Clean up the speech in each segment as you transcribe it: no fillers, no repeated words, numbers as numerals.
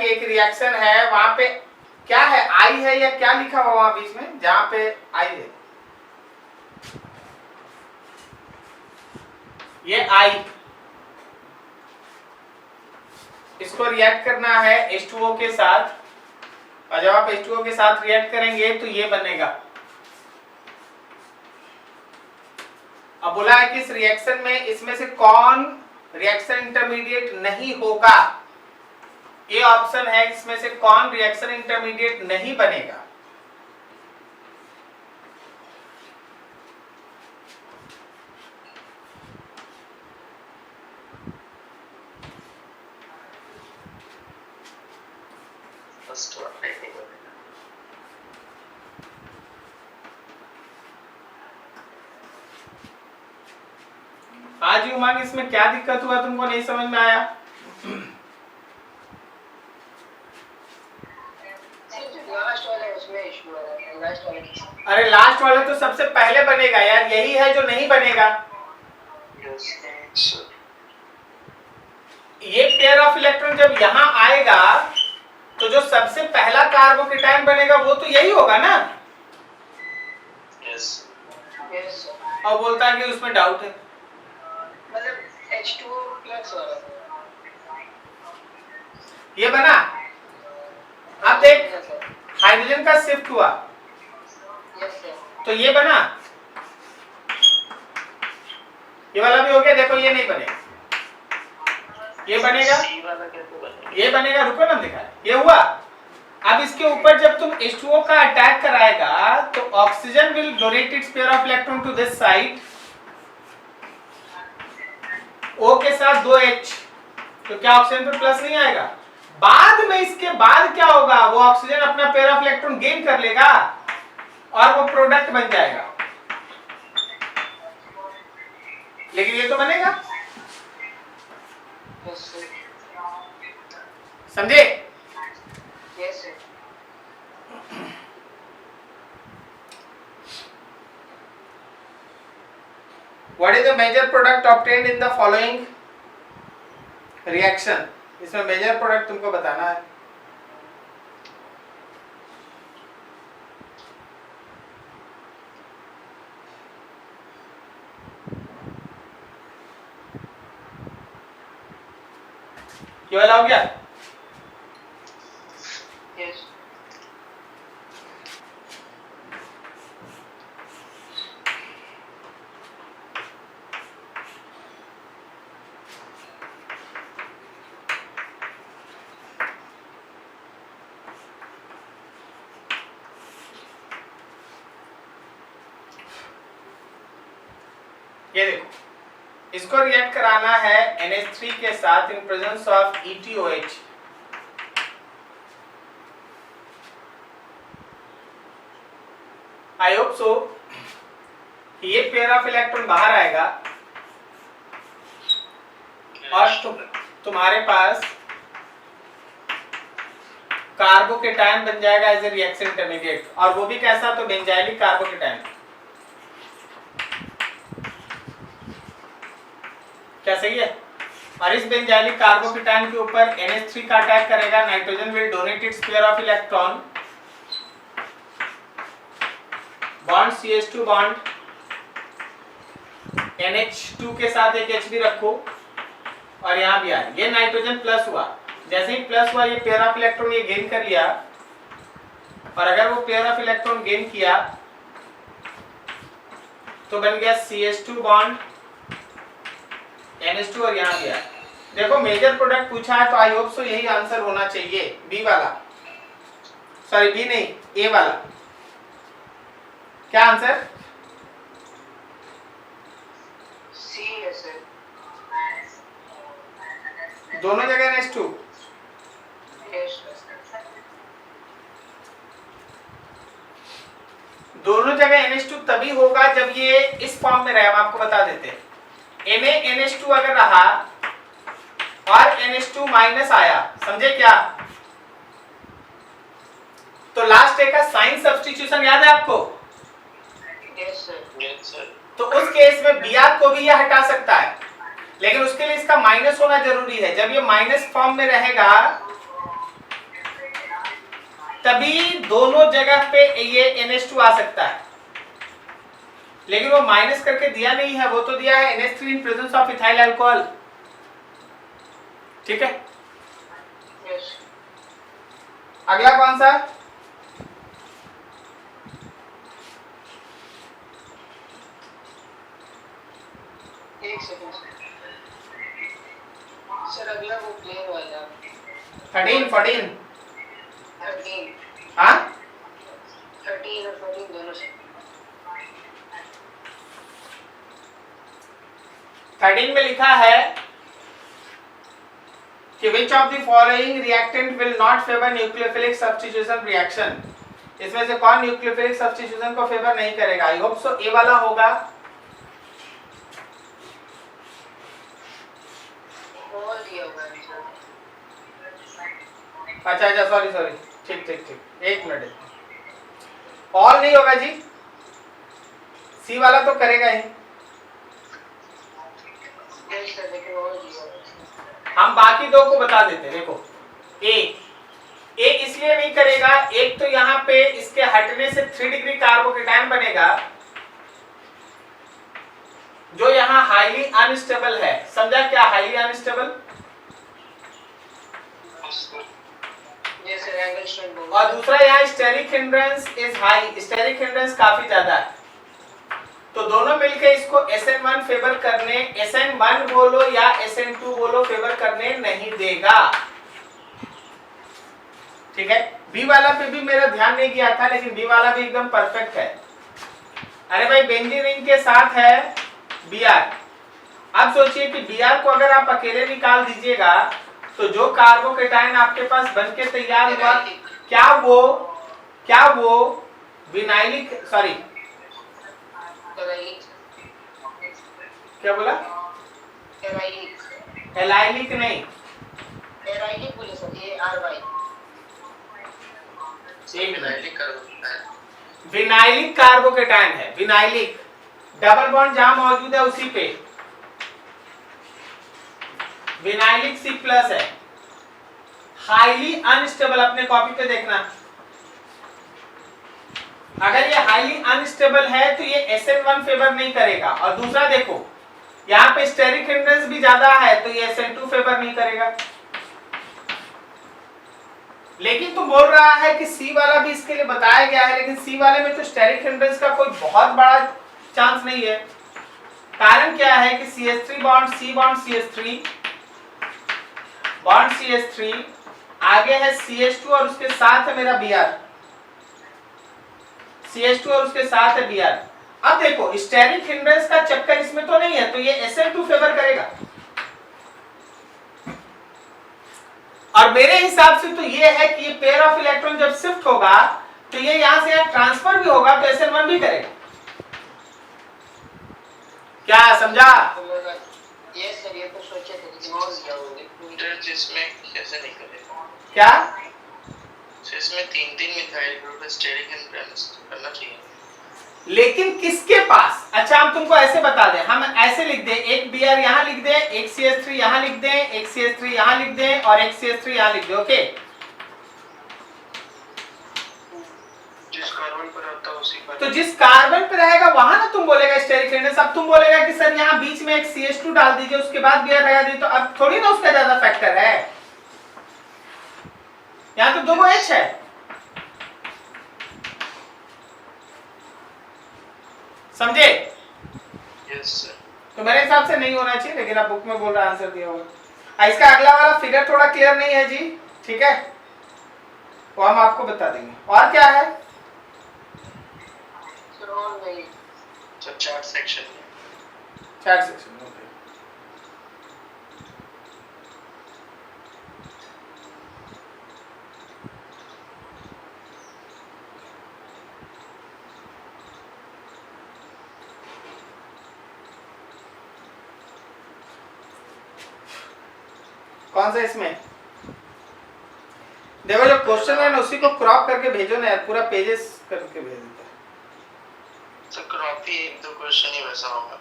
कि एक रिएक्शन है, वहां पे क्या है, आई है या क्या लिखा हुआ वहां बीच में जहां पे आई है, ये आई, इसको रिएक्ट करना है H2O के साथ, और जब आप H2O के साथ रिएक्ट करेंगे तो ये बनेगा। अब बोला है कि इस रिएक्शन में इसमें से कौन रिएक्शन इंटरमीडिएट नहीं होगा, ये ऑप्शन है, इसमें से कौन रिएक्शन इंटरमीडिएट नहीं बनेगा। आज ही उमंग, इसमें क्या दिक्कत हुआ, तुमको नहीं समझ में आया? अरे लास्ट वाला तो सबसे पहले बनेगा यार, यही है जो नहीं बनेगा। ये पेयर ऑफ इलेक्ट्रॉन जब यहां आएगा तो जो सबसे पहला कार्बोकेटायन बनेगा वो तो यही होगा ना। और बोलता है कि उसमें डाउट है, मतलब H2O प्लस वाला ये बना। अब देख, हाइड्रोजन का शिफ्ट हुआ तो ये बना, ये वाला भी हो गया। देखो ये नहीं बनेगा, ये बनेगा, ये बनेगा, रुको ना, दिखा, ये हुआ। अब इसके ऊपर जब तुम H2O का अटैक कराएगा तो oxygen will donate its pair of electron to this side, O के साथ 2H, तो क्या ऑक्सीजन पर प्लस नहीं आएगा? बाद में इसके बाद क्या होगा, वो ऑक्सीजन अपना पेयर ऑफ इलेक्ट्रॉन गेन कर लेगा और वो प्रोडक्ट बन जाएगा, लेकिन ये तो बनेगा। समझे? Yes sir. What is the major product obtained in the following reaction? इसमें मेजर प्रोडक्ट तुमको बताना है। ये वाला हो गया? यस। ये देखो, इसको रिएक्ट कराना है NH3 के साथ in presence of ETOH। I hope सो ये पेयर ऑफ इलेक्ट्रॉन बाहर आएगा और तुम्हारे पास कार्बोकेटायन बन जाएगा एज ए रिएक्शन इंटरमीडिएट, और वो भी कैसा, तो बेंजाइलिक कार्बोकेटायन। क्या सही है? और इस बेंजाइलिक कार्बोकेटायन के ऊपर NH3 का अटैक करेगा, nitrogen will donate its pair of electron, bond CH2 bond NH2 के साथ एक H भी रखो, और यहां भी आ ये नाइट्रोजन प्लस हुआ, जैसे ही प्लस हुआ ये पेयर ऑफ इलेक्ट्रॉन ये गेन कर लिया, और अगर वो पेयर ऑफ इलेक्ट्रॉन गेन किया तो बन गया CH2 बॉन्ड NH2, और यहां गया। देखो मेजर प्रोडक्ट पूछा है तो आई होप सो यही आंसर होना चाहिए, बी वाला, सॉरी बी नहीं, ए वाला। क्या आंसर? सी है सर। दोनों जगह NH2। यस। दोनों जगह NH2 तभी होगा जब ये इस फॉर्म में रहे, हम आपको बता देते हैं। NaNH2 अगर रहा और NH2 माइनस आया, समझे क्या, तो लास्ट डे का साइन सब्स्टिट्यूशन याद है आपको? Yes sir. तो उस केस में Br को भी यह हटा सकता है, लेकिन उसके लिए इसका माइनस होना जरूरी है। जब ये माइनस फॉर्म में रहेगा तभी दोनों जगह पे ये NH2 आ सकता है, लेकिन वो माइनस करके दिया नहीं है, वो तो दिया है NH3 in presence of ethyl alcohol. ठीक है, यस अगला कौन सा? एक सेकंड सर, अगला वो प्लेन वाला 13 14 13 हाँ 13 और 14 दोनों से 13 में लिखा है कि which of the following reactant will not favour nucleophilic substitution reaction. इसमें से कौन न्यूक्लियोफिलिक सब्स्टिट्यूशन को फेवर नहीं करेगा? आई होप सो ए वाला होगा। और दिया होगा अच्छा अच्छा, सॉरी सॉरी, ठीक ठीक ठीक, एक मिनट। ऑल नहीं होगा जी, सी वाला तो करेगा ही। यस सर, लेकिन और दिया होगा। हम बाकी दो को बता देते हैं। देखो ए इसलिए नहीं करेगा, एक तो यहाँ पे इसके हटने से 3 डिग्री कार्बोकेटायन बनेगा जो यहाँ हाईली अनस्टेबल है। समझा क्या highly unstable? Yes sir, angle strength बोल। और दूसरा यहाँ steric hindrance is high, steric hindrance काफी ज्यादा है, तो दोनों मिलके इसको SN1 फेवर करने, SN1 बोलो या SN2 बोलो, फेवर करने नहीं देगा। ठीक है, बी वाला पे भी मेरा ध्यान नहीं गया था, लेकिन बी वाला भी एकदम परफेक्ट है। अरे भाई बेंजीन रिंग के साथ है Br। अब सोचिए कि Br को अगर आप अकेले निकाल दीजिएगा तो जो कार्बोकेटायन आपके पास बनके तैयार हुआ, क्या वो विनाइलिक, सॉरी क्या बोला? एलाइलिक नहीं, एराइलिक बोले सर, ARY विनाइलिक कार्बोकेटायन है। विनाइलिक डबल बॉन्ड जहां मौजूद है उसी पे विनाइलिक C+ है, हाईली अनस्टेबल। अपने कॉपी पे देखना, अगर ये हाईली अनस्टेबल है तो ये SN1 फेवर नहीं करेगा। और दूसरा देखो यहाँ पे स्टेरिक हिंड्रेंस भी ज्यादा है तो ये SN2 फेवर नहीं करेगा। लेकिन तुम बोल रहा है कि सी वाला भी इसके लिए बताया गया है, लेकिन सी वाले में तो स्टेरिक हिंड्रेंस का कोई बहुत बड़ा चांस नहीं है। कारण क्या है कि CH3 bond C bond CH3 bond CH3, आगे है CH2 और उसके साथ है मेरा Br, CH2 और उसके साथ है Br। अब देखो स्टेरिक हिंड्रेंस का चक्कर इसमें तो नहीं है, तो ये SN2 फेवर करेगा। और मेरे हिसाब से तो ये है कि ये पेयर ऑफ इलेक्ट्रॉन जब शिफ्ट होगा तो ये यहां से यहां ट्रांसफर भी होगा तो SN1 भी करेगा। क्या समझा? यस सर, ये तो सोचे थे लेकिन और दिया होगा। जिसमें कैसे नहीं करेगा? क्या इसमें 3 मिथाइल ग्रुप स्टेरिक हिंड्रेंस करना चाहिए, लेकिन किसके पास? अच्छा हम तुमको ऐसे बता दें, हम ऐसे लिख दें, एक Br यहाँ लिख दें, एक CH3 यहाँ लिख दें, एक CH3 यहाँ लिख दें और एक CH3 यहाँ लिख दें। ओके, जिस कार्बन पर रहता है उसी पर। तो जिस कार्बन पे रहेगा वहां ना तुम बोलेगा स्टेरिक हिंड्रेंस। अब तुम बोलेगा कि सर यहाँ बीच में एक CH2 डाल दीजिए उसके बाद Br लगा दीजिए, तो अब थोड़ी ना उसका ज्यादा फैक्टर है, यहाँ तो 2 H है। समझे? Yes sir. तो मेरे हिसाब से नहीं होना चाहिए, लेकिन आप बुक में बोल रहा आंसर दिया होगा। इसका अगला वाला फिगर थोड़ा क्लियर नहीं है जी, ठीक है, वो हम आपको बता देंगे। और क्या है? सर और नहीं सर चार्ट सेक्शन में चैट सेक्शन में। ओके, कौन सा इसमें? देखो जो क्वेश्चन है ना उसी को क्रॉप करके भेजो ना यार, पूरा पेजेस करके भेज देता है। सर क्रॉप ही 1-2 क्वेश्चन ही वैसा होगा।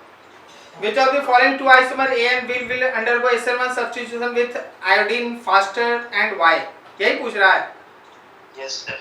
Which of the following two isomer A and B will undergo SN1 substitution with iodine faster and why? यही पूछ रहा है। Yes, sir.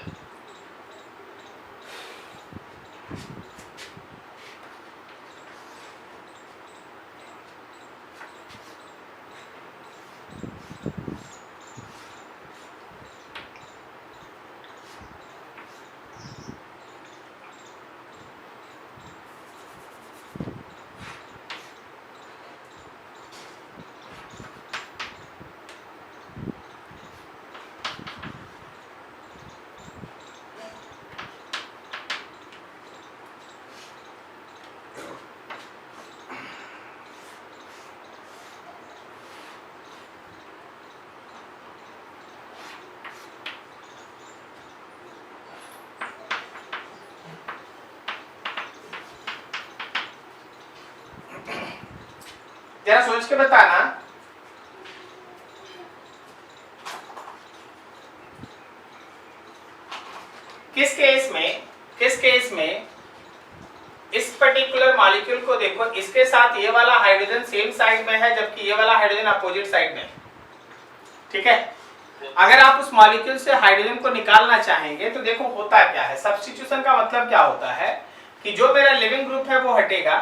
जरा सोच के बताना, किस केस में इस पर्टिकुलर मॉलिक्यूल को देखो, इसके साथ ये वाला हाइड्रोजन सेम साइड में है जबकि ये वाला हाइड्रोजन अपोजिट साइड में है। ठीक है, अगर आप उस मॉलिक्यूल से हाइड्रोजन को निकालना चाहेंगे तो देखो होता क्या है। सब्स्टिट्यूशन का मतलब क्या होता है कि जो मेरा लिविंग ग्रुप है वो हटेगा,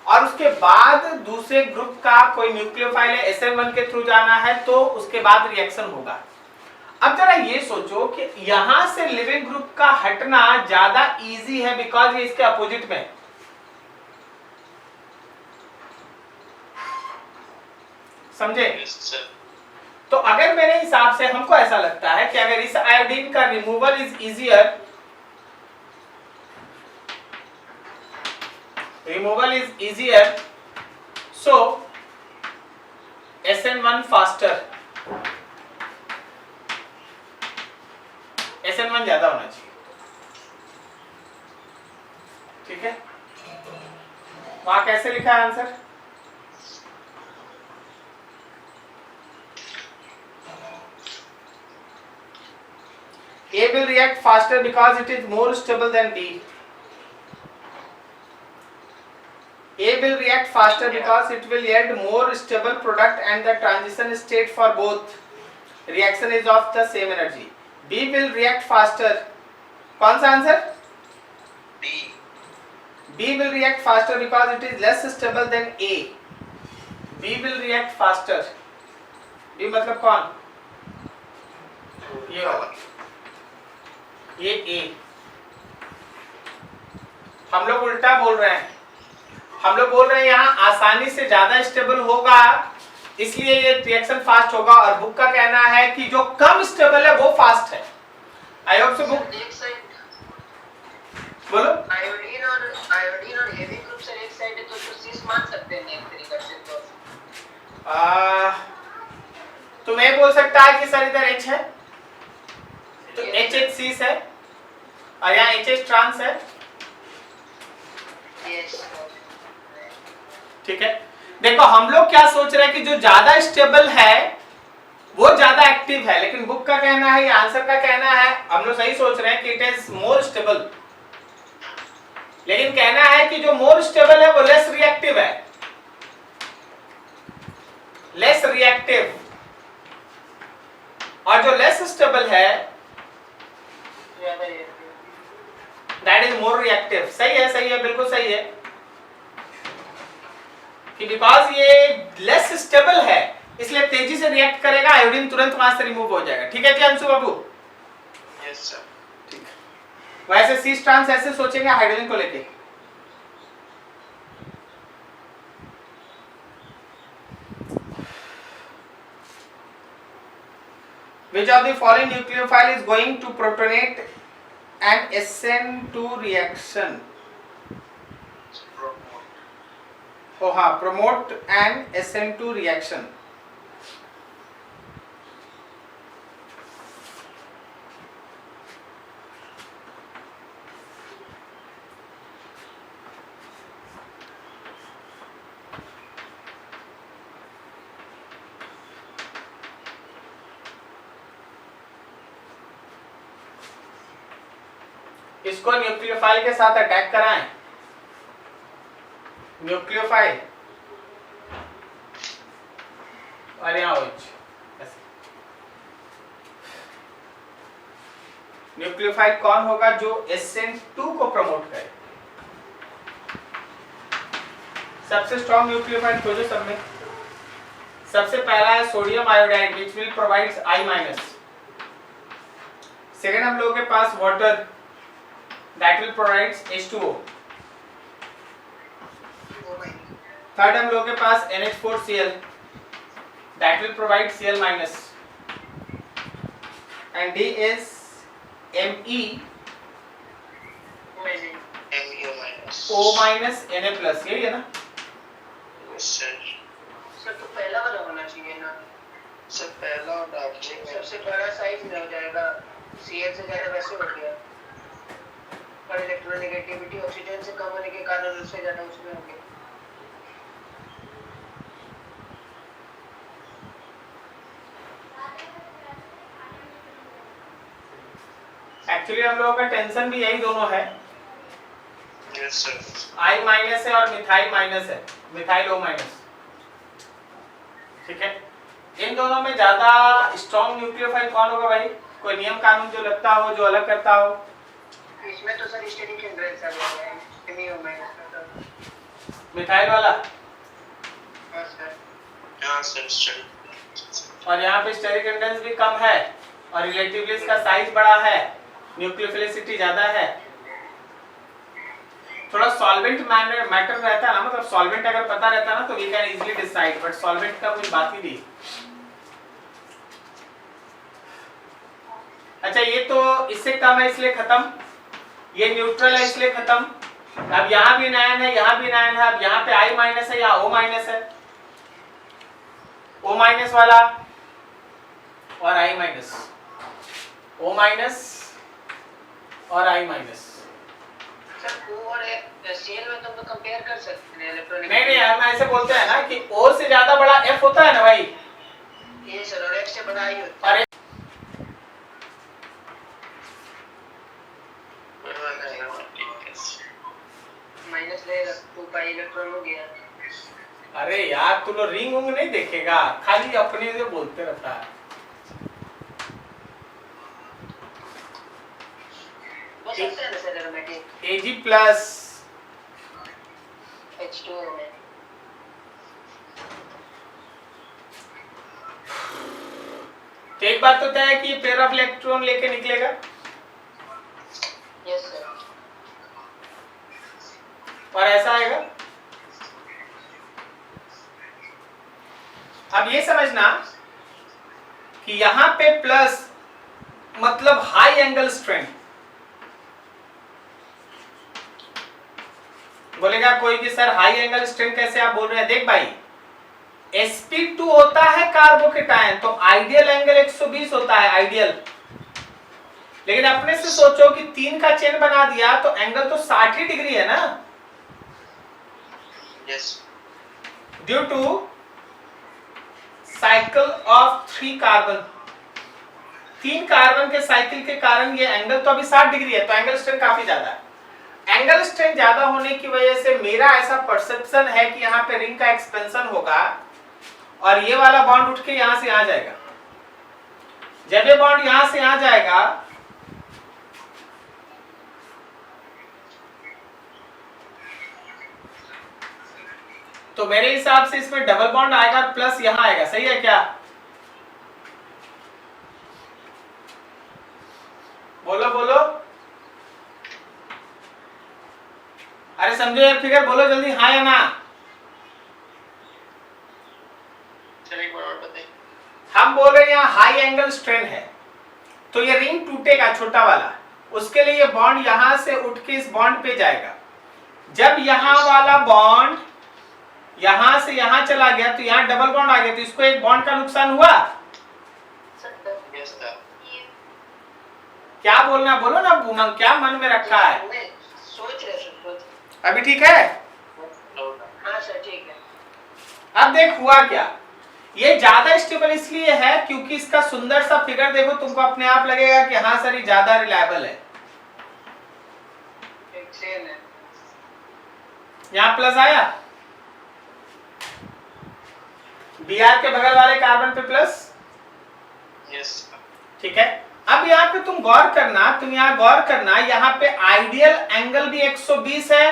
और उसके बाद दूसरे ग्रुप का कोई न्यूक्लियोफाइल है SN1 के थ्रू जाना है तो उसके बाद रिएक्शन होगा। अब जरा ये सोचो कि यहां से लिविंग ग्रुप का हटना ज्यादा इजी है बिकॉज ये इसके अपोजिट में है। समझे? Yes, sir. तो अगर मेरे हिसाब से हमको ऐसा लगता है कि अगर इस आयोडीन का removal is easier, so SN1 faster, SN1 ज्यादा होना चाहिए। ठीक है, वहां कैसे लिखा है answer? A will react faster because it is more stable than B. A will react faster because it will yield more stable product and the transition state for both reaction is of the same energy. B will react faster. कौन सा answer? B. B will react faster because it is less stable than A. B will react faster. B मतलब कौन? ये वाला, ये A। हम लोग उल्टा बोल रहे हैं, हम लोग बोल रहे हैं यहाँ आसानी से ज्यादा स्टेबल होगा इसलिए ये रिएक्शन फास्ट होगा, और बुक का कहना है कि जो कम स्टेबल है वो फास्ट है। आई होप सो बुक एक साइड बोलो। आयोडीन और हेवी ग्रुप से एक साइड है तो सिस मान सकते हैं एक तरीके से तो मैं बोल सकता है कि सर इधर H है तो HH सीस है और यहाँ HH ट्रांस है। यस। ठीक है, देखो हम लोग क्या सोच रहे हैं कि जो ज्यादा स्टेबल है वो ज्यादा एक्टिव है, लेकिन बुक का कहना है या आंसर का कहना है, हम लोग सही सोच रहे हैं कि इट इज मोर स्टेबल, लेकिन कहना है कि जो मोर स्टेबल है वो लेस रिएक्टिव है, लेस रिएक्टिव, और जो लेस स्टेबल है दैट इज मोर रिएक्टिव। सही है, बिल्कुल सही है कि बिकॉज ये लेस स्टेबल है इसलिए तेजी से रिएक्ट करेगा, आयोडीन तुरंत वहां से रिमूव हो जाएगा। ठीक है जी अंशु बाबू? Yes, sir. ठीक है, वैसे सी ट्रांस ऐसे सोचेंगे हाइड्रोजन को लेके। Which of the following nucleophile is going to protonate an SN2 reaction? Promote. Oh हाँ, promote an SN2 reaction. इसको न्यूक्लियोफाइल के साथ अटैक कराएं, न्यूक्लियोफाइल और यहाँ OH, न्यूक्लियोफाइल कौन होगा जो SN2 को प्रमोट करे? सबसे स्ट्रॉन्ग न्यूक्लियोफाइल खोजो सब में। सबसे पहला है sodium iodide which will provides I-। Second हम लोगों के पास water that will provides H2O। Third हम लोगों के पास NH4Cl that will provide Cl minus, and D is Me MU minus O minus Na plus, यही है ना? yes sir सर तो पहला वाला होना चाहिए ना सर पहला और डार्जिलिंग सबसे बड़ा साइज में हो जाएगा Cl से ज्यादा वैसे हो गया पर इलेक्ट्रोनेगेटिविटी ऑक्सीजन से कम होने के कारण उससे ज्यादा उसमें हो गया एक्चुअली हम लोगों का टेंशन भी यही दोनों है, yes sir I माइनस है और मिथाइल माइनस है, मिथाइल O माइनस। ठीक है, इन दोनों में ज्यादा स्ट्रॉन्ग न्यूक्लियोफाइल कौन होगा भाई? कोई नियम कानून जो लगता हो, जो अलग करता हो? इसमें तो सर स्टेरिक हिंड्रेंस आ गया है MU माइनस मिथाइल वाला। हां सर हाँ सर स्टडी और यहाँ पे स्टेरिक हिंड्रेंस भी कम है और रिलेटिवली इसका साइज बड़ा है, न्यूक्लियोफिलिसिटी ज्यादा है। थोड़ा सॉल्वेंट मैटर रहता है ना, मतलब सॉल्वेंट अगर पता रहता ना तो we can easily decide, but solvent का कोई बात ही नहीं। अच्छा ये तो इससे कम है इसलिए खत्म, ये न्यूट्रल है इसलिए खत्म। अब यहाँ भी नायन है, यहाँ भी नायन है, अब यहाँ पे I माइनस है या O माइनस है, O माइनस वाला और I माइनस, O माइनस और I माइनस। सर O और Cl में तुम तो कंपेयर कर सकते हैं इलेक्ट्रॉनिक नहीं नहीं हम ऐसे बोलते हैं ना कि O से ज्यादा बड़ा F होता है ना भाई, ये सर और F से बड़ा ही होता और माइनस लेगा 2 पाई इलेक्ट्रॉन हो गया अरे यार तू लोग रिंग उंग नहीं देखेगा, खाली अपने से बोलते रहता है। वो सकता है ना sir aromatic Ag plus H2O में तो एक बात तो तय है कि ये पेयर ऑफ इलेक्ट्रॉन लेके निकलेगा। यस सर और ऐसा आएगा। अब ये समझना कि यहां पे प्लस मतलब हाई एंगल स्ट्रेंथ। बोलेगा कोई कि सर हाई एंगल स्ट्रेंथ कैसे आप बोल रहे हैं? देख भाई sp2 होता है कार्बोकेटायन, तो आइडियल एंगल 120 होता है आइडियल, लेकिन अपने से सोचो कि 3 का चेन बना दिया तो एंगल तो 60 डिग्री है ना, yes due to cycle of 3 carbon. 3 carbon के साइकिल के कारण ये एंगल तो अभी 60 डिग्री है, तो एंगल स्ट्रेंथ काफी ज्यादा है। एंगल स्ट्रेंथ ज्यादा होने की वजह से मेरा ऐसा परसेप्शन है कि यहाँ पे रिंग का एक्सपेंशन होगा और ये वाला बॉन्ड उठ के यहां से यहां जाएगा। जब ये बॉन्ड यहां से यहां जाएगा तो मेरे हिसाब से इसमें डबल बॉन्ड आएगा प्लस यहां आएगा, सही है क्या? बोलो बोलो, अरे समझो यार फिगर, बोलो जल्दी हाँ या ना। सर एक बार और बताइए। हम बोल रहे हैं यहाँ हाई एंगल स्ट्रेन है तो ये रिंग टूटेगा छोटा वाला, उसके लिए ये बॉन्ड यहां से उठ के इस बॉन्ड पे जाएगा। जब यहाँ वाला बॉन्ड यहां से यहां चला गया तो यहाँ डबल बॉन्ड आ गया, तो इसको एक बॉन्ड का नुकसान हुआ। yes sir क्या बोलना, बोलो ना उमंग, क्या मन में रखा है? सोच रहे सोच अभी ठीक है? हाँ सर ठीक है। अब देख हुआ क्या, ये ज्यादा स्टेबल इसलिए है क्योंकि इसका सुंदर सा फिगर देखो, तुमको अपने आप लगेगा कि हाँ सर ये ज्यादा रिलायबल है। एक सेम है यहाँ प्लस आया, Br के बगल वाले कार्बन पे प्लस, yes ठीक है। अब यहाँ पे तुम गौर करना, यहाँ पे आइडियल एंगल भी 120 है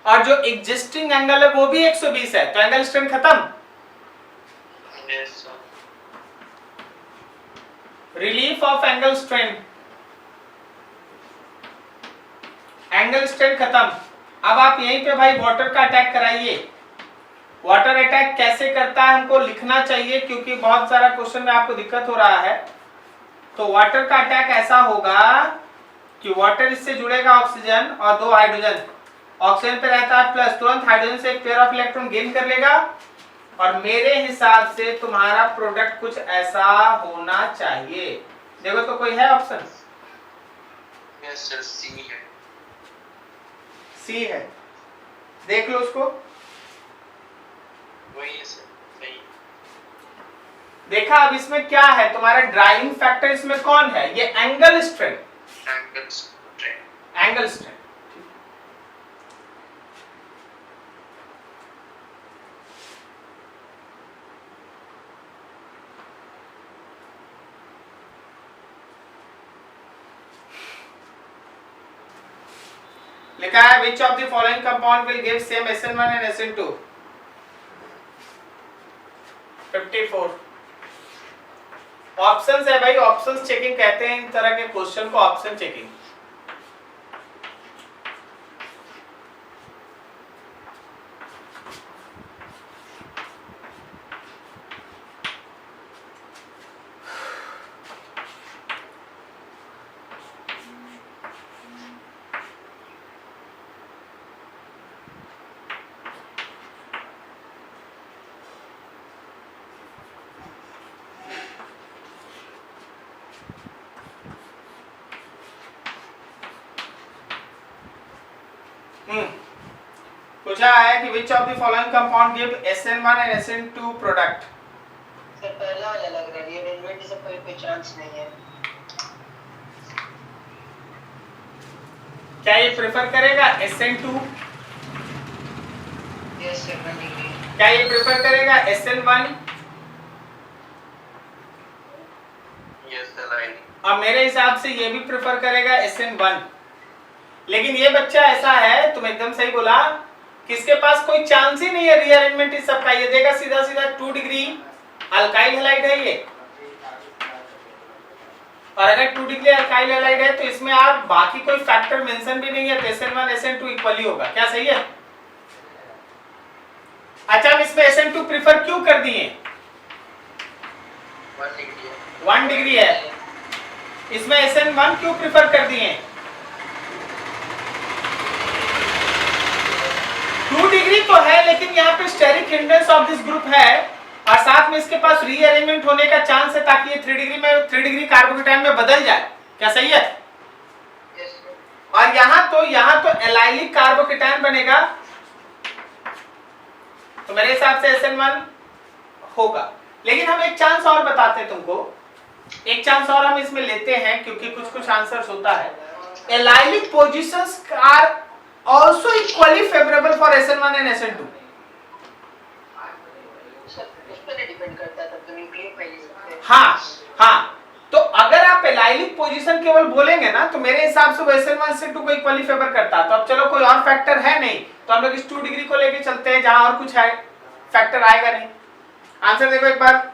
और जो एग्जिस्टिंग एंगल है वो भी 120 है, तो एंगल स्ट्रेंथ खत्म। Yes, sir. Relief of angle strength, angle strength खत्म। अब आप यहीं पे भाई वाटर का अटैक कराइए। वाटर अटैक कैसे करता है हमको लिखना चाहिए, क्योंकि बहुत सारा क्वेश्चन में आपको दिक्कत हो रहा है। तो वाटर का अटैक ऐसा होगा कि वाटर इससे जुड़ेगा ऑक्सीजन और दो हाइड्रोजन, ऑक्सीजन पे रहता है प्लस, तुरंत हाइड्रोजन से एक पेयर ऑफ इलेक्ट्रॉन गेन कर लेगा और मेरे हिसाब से तुम्हारा प्रोडक्ट कुछ ऐसा होना चाहिए। देखो तो कोई है ऑप्शन? Yes, sir. C है। सी है, देख लो उसको। वही है सर, सही। देखा, अब इसमें क्या है, तुम्हारा ड्राइविंग फैक्टर इसमें कौन है? ये angle strength, angle strength. Angle strength. लिखा है which of the following compound will give same SN1 and SN2? 54 options है भाई, ऑप्शंस चेकिंग कहते हैं इन तरह के क्वेश्चन को, ऑप्शन चेकिंग। पूछा है कि which of the following compound give SN1 and SN2 product? Sir पहला वाला लग रहा है, रिअरेंजमेंट से कोई चांस नहीं है। क्या ये प्रेफर करेगा SN2? Yes sir, 1 degree. क्या ये प्रेफर करेगा SN1? Yes, sir. I और मेरे हिसाब से ये भी प्रेफर करेगा SN1। लेकिन ये बच्चा ऐसा है, तुम एकदम सही बोला, कि इसके पास कोई चांस ही नहीं है रीअरेंजमेंट इस सब का। ये देगा सीधा सीधा 2 डिग्री अल्काइल हैलाइड है ये, और अगर 2 डिग्री अल्काइल हैलाइड है तो इसमें आप बाकी कोई फैक्टर मेंशन भी नहीं है, तो SN1 SN2 इक्वली होगा। क्या सही है? अच्छा, हम इसमें SN2 प्रेफर क्यों कर दिए? 1 डिग्री है। 1 डिग्री है। इसमें SN1 क्यों प्रेफर कर दिए? 2 डिग्री तो है, लेकिन यहाँ पे steric hindrance of this group है और साथ में इसके पास रीअरेंजमेंट होने का चांस है, ताकि ये 3 डिग्री कार्बोकेटाइन में बदल जाए। क्या सही है? Yes sir. और यहाँ तो एलाइलिक कार्बोकेटाइन बनेगा, तो मेरे हिसाब से SN1 होगा। लेकिन हम एक चांस और बताते हैं तुमको, एक चांस और हम इसमें लेते हैं, क्योंकि कुछ आंसर्स होता है। Allylic positions are also equally favorable for SN1 and SN2। Sir उस पर नहीं डिपेंड करता, तब तो न्यूक्लियर फाइल ले सकते हैं। हाँ, तो अगर आप एलाइलिक पोजीशन केवल बोलेंगे ना, तो मेरे हिसाब से वो SN1 SN2 को इक्वली फेवर करता। तो अब चलो कोई और फैक्टर है नहीं, तो हम लोग इस 2 डिग्री को लेके चलते हैं, जहां और कुछ है फैक्टर आएगा नहीं। आंसर देखो एक बार।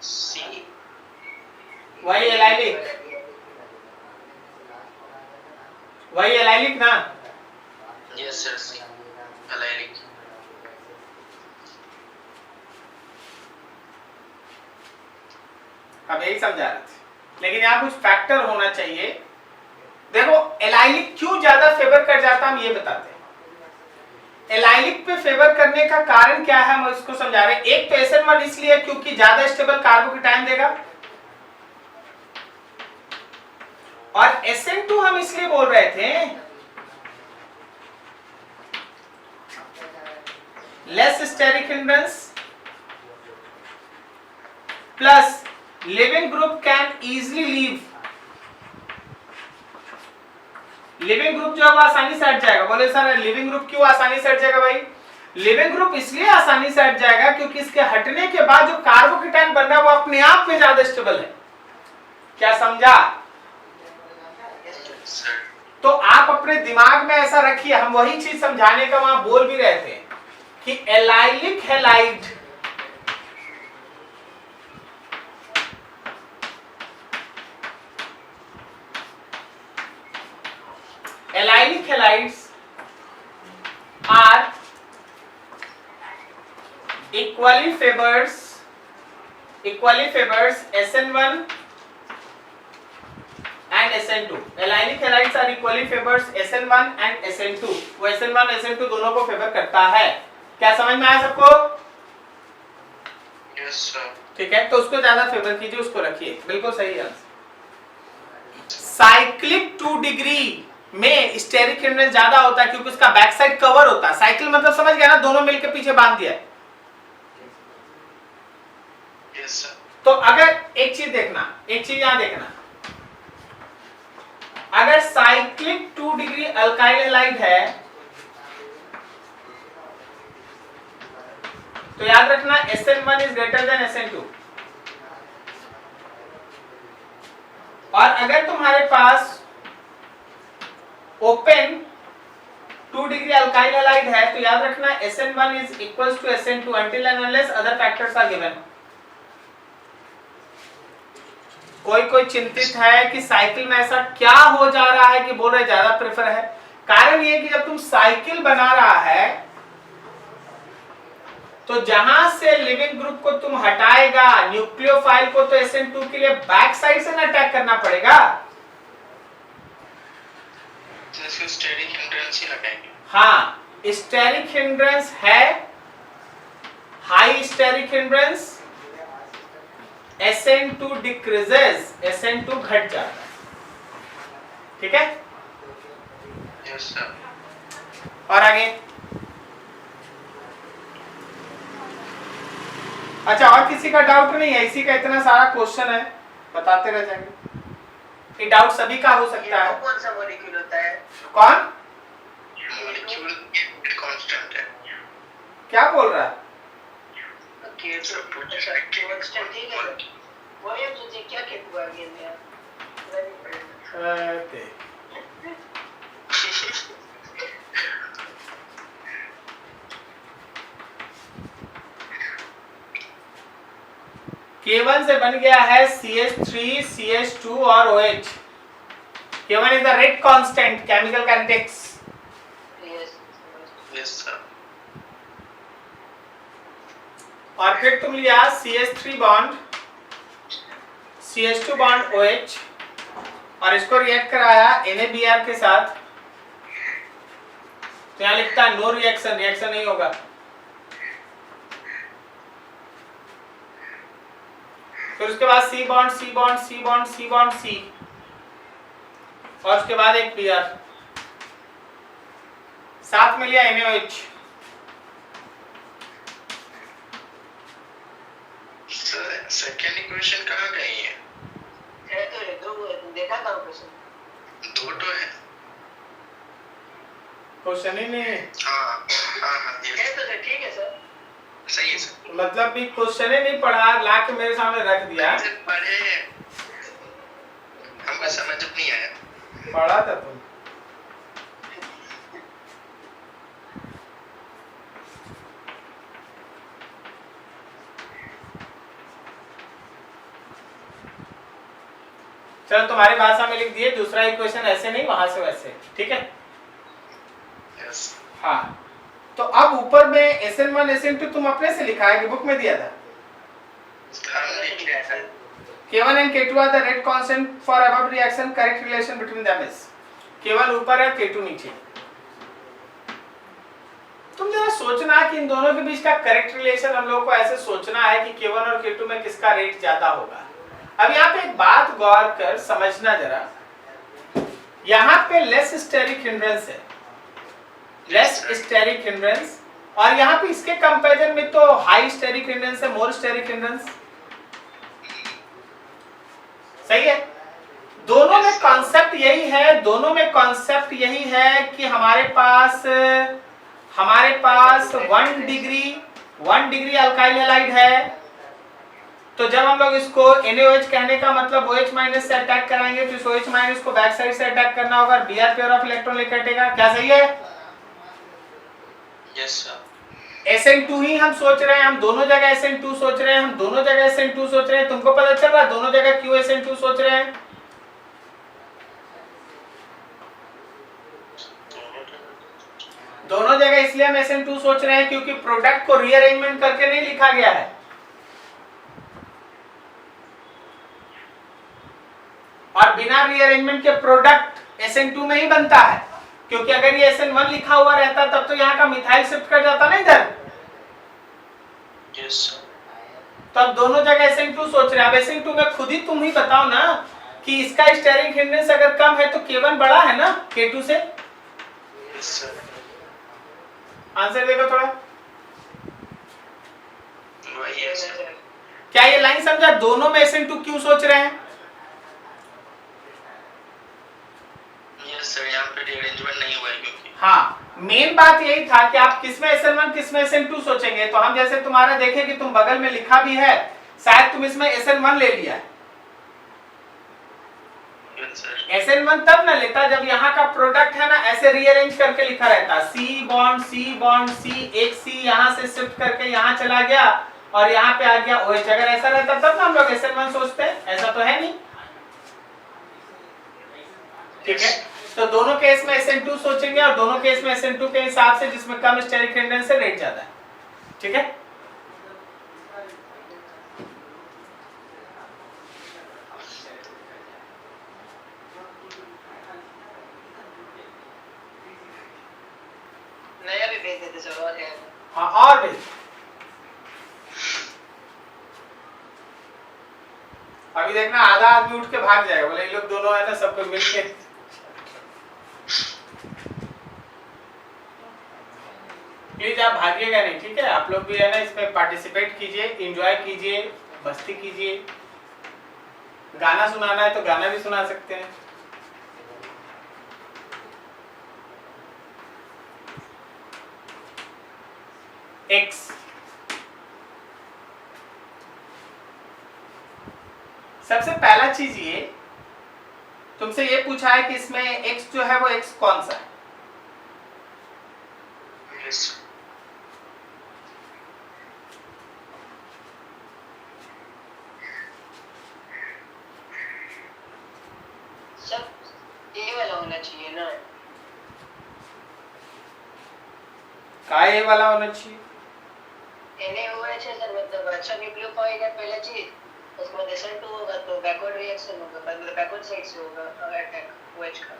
C। वही एलाइलिक, वही एलाइलिक ना? Yes, sir. C। एलाइलिक। अब यही समझा रहे थे, लेकिन यहाँ कुछ फैक्टर होना चाहिए। देखो एलाइलिक क्यों ज्यादा फेवर कर जाता है, हम ये बताते हैं। एलाइलिक पे फेवर करने का कारण क्या है, हम इसको समझा रहे हैं। एक तो SN1 इसलिए क्योंकि ज्यादा स्टेबल कार्बोकेटाइन देगा, और SN2 हम इसलिए बोल रहे थे less steric hindrance plus leaving group can easily leave. Leaving group जो है वो आसानी से हट जाएगा। बोले सर लिविंग ग्रुप क्यों आसानी से हट जाएगा भाई? लिविंग ग्रुप इसलिए आसानी से हट जाएगा क्योंकि इसके हटने के बाद जो कार्बोकेटायन बन रहा है वो अपने आप में ज्यादा स्टेबल है। क्या समझा? सर तो आप अपने दिमाग में ऐसा रखिए, हम वही चीज समझाने का वहां बोल भी रहे थे कि allylic halide allylic halides are equally favors SN1 and SN2. Allylic halides are equally favors SN1 and SN2. वो SN1 SN2 दोनों को फेवर करता है। क्या समझ में आया सबको? यस सर ठीक है, तो उसको ज्यादा फेवर कीजिए, उसको रखिए, बिल्कुल सही है। साइक्लिक 2 डिग्री में स्टेरिक हिंड्रेंस ज्यादा होता है क्योंकि उसका बैक साइड कवर होता है। साइकिल मतलब समझ गया ना, दोनों मिलकर पीछे बांध दिया है। यस सर तो अगर एक चीज देखना, एक चीज यहां देखना, अगर साइक्लिक 2 डिग्री अल्काइल हैलाइड है तो याद रखना SN1 is greater than SN2। और अगर तुम्हारे पास ओपन 2 डिग्री अल्काइल हैलाइड है तो याद रखना SN1 is equals to SN2 until and unless other factors are given। कोई चिंतित है कि साइकिल में ऐसा क्या हो जा रहा है कि बोल रहे ज्यादा प्रेफर है? कारण ये कि जब तुम साइकिल बना रहा है तो जहां से लिविंग ग्रुप को तुम हटाएगा न्यूक्लियोफाइल को, तो SN2 के लिए बैक साइड से ना अटैक करना पड़ेगा। तो इसको स्टेरिक हिंड्रेंस ही लगाएंगे। हाँ, स्टेरिक हिंड्रेंस है, high steric hindrance, SN2 decreases, SN2 घट जाता है। ठीक है, यस सर और आगे। अच्छा, और किसी का डाउट नहीं है? इसी का इतना सारा क्वेश्चन है, बताते रह जाएंगे। ये डाउट सभी का हो सकता है। कौन सा मॉलिक्यूल होता है? कौन? मॉलिक्यूल कांस्टेंट है। क्या बोल रहा है? क्या हुआ गेम में? K1 से बन गया है CH3, CH2 और OH। K1 is the rate constant, chemical kinetics। Yes sir और फिर तुम लिया CH3 bond, CH2 bond OH और इसको रिएक्ट कराया NaBr के साथ, तो यहाँ लिखता है नो रिएक्शन, रिएक्शन नहीं होगा। फिर उसके बाद C bond, C bond, C bond, C bond, C और उसके बाद एक Br, साथ में लिया NaOH। सर सेकंड इक्वेशन कहाँ गई है? है तो ये दो देखा था क्वेश्चन। दो तो है। क्वेश्चन ही नहीं है। हाँ है यस तो सर, ठीक है सर। सही है सर। मतलब भी क्वेश्चन ही नहीं पढ़ा, ला के मेरे सामने रख दिया। हमसे पढ़े हैं, हमको समझ नहीं आया। पढ़ा था तुम? चलो तुम्हारी भाषा में लिख दिए, दूसरा इक्वेशन ऐसे नहीं, वहां से वैसे। ठीक है, यस हाँ। तो अब ऊपर में SN1 SN2 तुम अपने से लिखा है कि बुक में दिया था? हम लिख लिया था। K1 and K2 are the rate constant for above reaction, correct relation between them is K1 ऊपर है, K2 नीचे। तुम जरा सोचना कि इन दोनों के बीच का करेक्ट रिलेशन हम लोग को ऐसे सोचना है कि K1 और K2 में किसका रेट ज्यादा होगा। अब यहाँ पे एक बात गौर कर समझना जरा, यहाँ पे लेस स्टेरिक हिंड्रेंस है, लेस स्टेरिक हिंड्रेंस, और यहाँ पे इसके कंपैरिजन में तो हाई स्टेरिक हिंड्रेंस है, मोर स्टेरिक हिंड्रेंस। सही है, दोनों में कॉन्सेप्ट यही है, दोनों में कॉन्सेप्ट यही है कि हमारे पास हमारे पास 1 डिग्री अल्काइल हैलाइड है, तो जब हम लोग इसको NaOH कहने का मतलब OH माइनस से अटैक कराएंगे तो इस OH माइनस को बैक साइड से अटैक करना होगा, Br पेयर ऑफ इलेक्ट्रॉन लेकर हटेगा। क्या सही है? Yes sir. SN2 ही हम सोच रहे हैं, हम दोनों जगह SN2 सोच रहे हैं, हम दोनों जगह SN2 सोच रहे हैं। तुमको पता चल रहा है दोनों जगह क्यों SN2 सोच रहे हैं? दोनों जगह इसलिए हम SN2 सोच रहे हैं क्योंकि प्रोडक्ट को रीअरेंजमेंट करके नहीं लिखा गया है, और बिना रीअरेंजमेंट के प्रोडक्ट SN2 में ही बनता है, क्योंकि अगर ये SN1 लिखा हुआ रहता तब तो यहाँ का मिथाइल शिफ्ट कर जाता ना इधर। Yes sir. तो अब दोनों जगह SN2 सोच रहे हैं। अब SN2 में खुद ही तुम ही बताओ ना कि इसका स्टेरिक हिंड्रेंस अगर कम है तो K1 बड़ा है ना K2 से। Yes sir. आंसर देखो थोड़ा। वही है सर। क्या ये लाइन समझा? दोनों में SN2 क्यों सोच रहे हैं? यस सर, यहाँ पे रीअरेंजमेंट नहीं हुआ है क्योंकि हाँ, मेन बात यही था कि आप किसमें SN1 किसमें SN2 सोचेंगे। तो हम जैसे तुम्हारा देखें कि तुम बगल में लिखा भी है, शायद तुम इसमें SN1 ले लिया है। Yes sir. SN1 तब ना लेता जब यहाँ का प्रोडक्ट है ना ऐसे रीअरेंज करके लिखा रहता, C बॉन्ड C, एक C यहाँ से शिफ्ट करके यहाँ चला गया और यहाँ पे आ गया OH। अगर ऐसा रहता तब ना हम लोग SN1 सोचते हैं, ऐसा तो है नहीं। ठीक है, तो दोनों केस में SN2 सोचेंगे और दोनों केस में SN2 के हिसाब से जिसमें कम स्टेरिक हिंड्रेंस से रेट ज्यादा है। ठीक है, नया भी भेज देते सर, और है। हाँ और भी अभी देखना आधा आदमी उठ के भाग जाएगा, बोले ये लोग दोनों है ना सबको मिलके। प्लीज आप भागिएगा नहीं, ठीक है? आप लोग भी है ना इसमें पार्टिसिपेट कीजिए, एंजॉय कीजिए, मस्ती कीजिए। गाना सुनाना है तो गाना भी सुना सकते हैं। X सबसे पहला चीज ये तुमसे ये पूछा है कि इसमें X जो है वो X कौन सा है? यस सब ये वाला होना चाहिए ना। का ये वाला होना चाहिए? NaOH है सर, मतलब अच्छा न्यूक्लियोफाइड है पहला चीज, उसके बाद SN2 होगा तो बैकवर्ड रिएक्शन होगा, मतलब बैकवर्ड साइड से होगा अटैक OH का।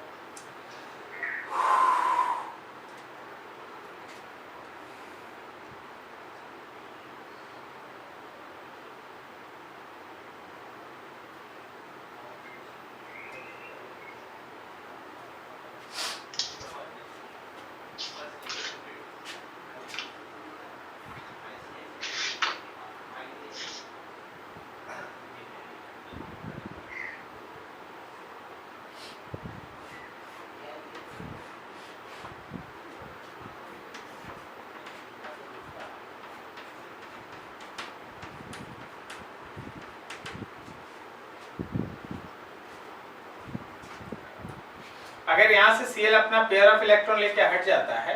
अगर यहां से Cl अपना पेयर ऑफ इलेक्ट्रॉन लेके हट जाता है